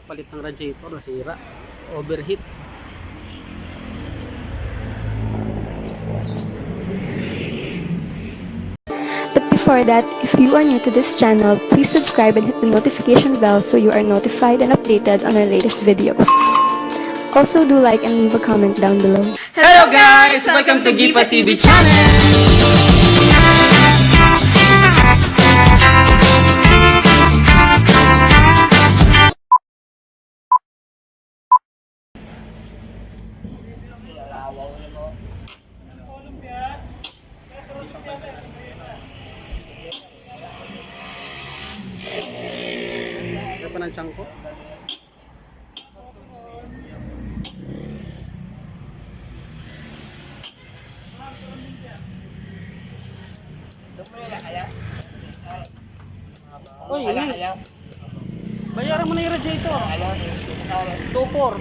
Palit ng radiator, nasira. Overheat. But before that, if you are new to this channel, please subscribe and hit the notification bell so you are notified and updated on our latest videos. Also, do like and leave a comment down below. Hello guys! Welcome to Gipa TV channel! Ano pa ng tiyan ko? Uy, ini. Bayaran mo na yung radiator. 2.4.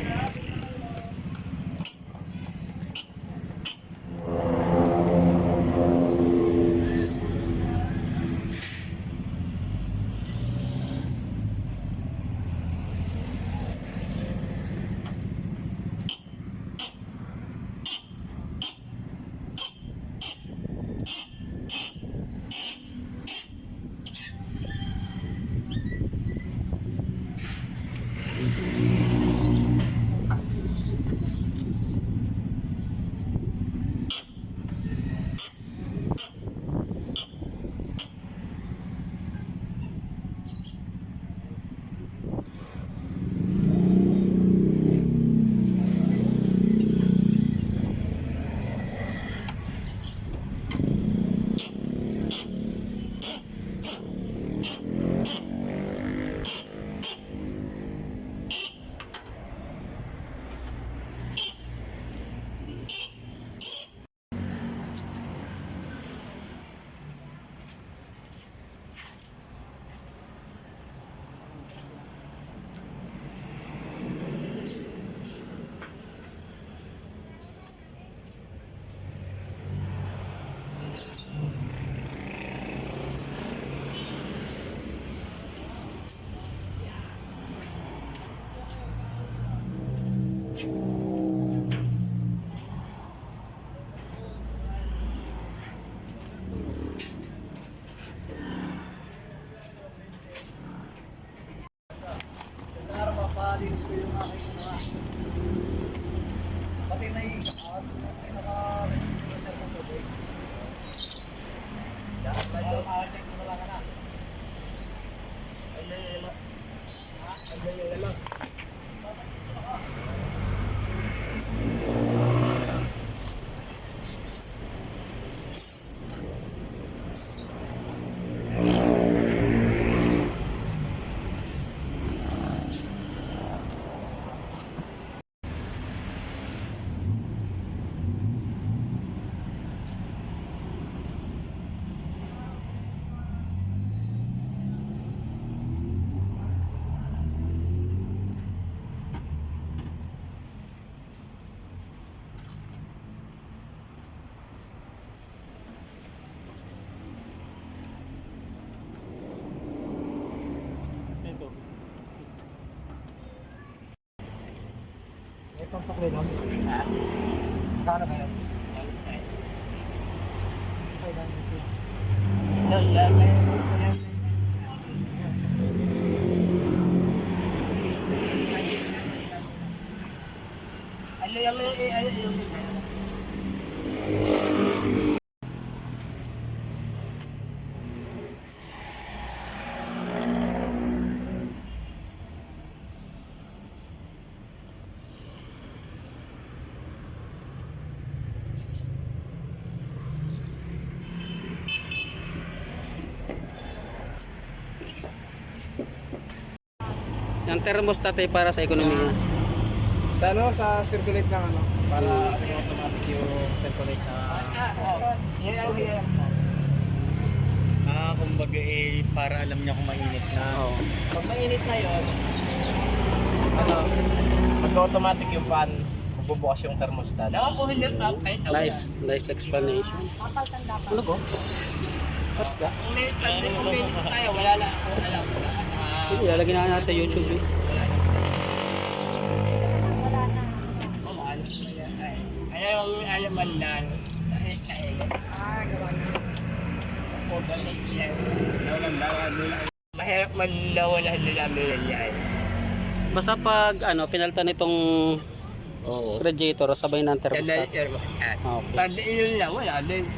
Linis ko yung aking mga pati na yung naka-reset ng tubig. Check mo na lang na. Ay, lang. Itong sa Klilon. Kano ba yun? 500. Yung thermostat ay para sa ekonomiya. Sa ano, sa circulate ng ano, para automatic yung circulate na. Kumbaga para alam niya kung mainit na. Oo. Pag mainit na yun, ano, mag-automatic yung fan, magbubukas yung thermostat. Nice explanation. Ano ko? What's that? Kung mainit tayo, wala lang. Sige, lalagyan na sa YouTube. Kaya naman lang. Mahirap man nawalan nila yan. Basta pag pinalitan itong radiator, sabay ng thermostat. Okay. Pag yun lang, wala din.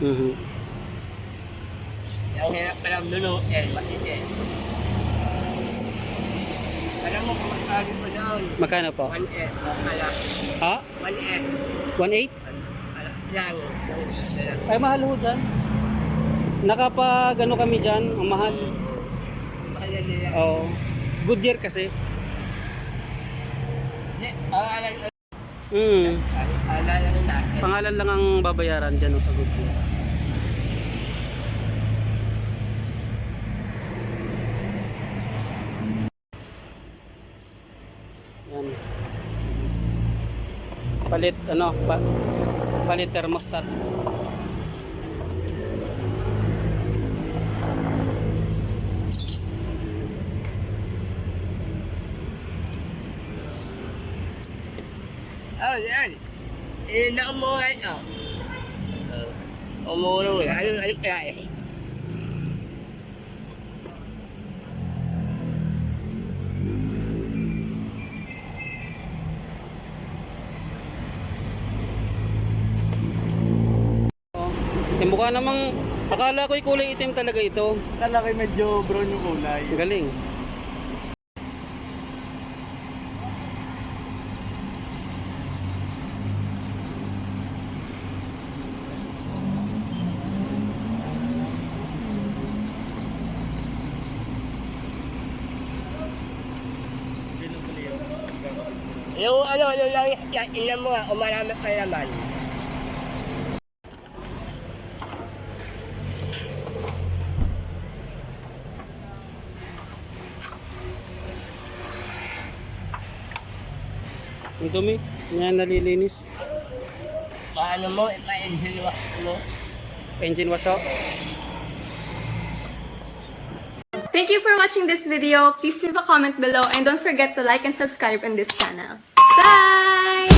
Ang hirap pa lang dulo, matitin. Alam mo kung magkali po doon. Magkano po? 1F, alas. Ha? 1F, 1.8? alas lang. Ay, mahal ho dyan. Nakapag kami dyan, ang mahal. Mahal na nila. Oh, Goodyear kasi. Alala lang natin. Pangalan lang ang babayaran dyan sa Goodyear. Yan. Palit palit thermostat. Oh, yan. Naumuha ito. Umuha. Ano kaya eh? Mukha namang, akala ko'y kulay itim talaga ito. Kala ko medyo brown yung kulay. Galing. Yung lang, ilan mo nga, umarami pa naman. Ang dumi. Yan nalilinis. Paano mo, ipa-engine wash mo. Engine wash out. Thank you for watching this video. Please leave a comment below and don't forget to like and subscribe on this channel. Bye!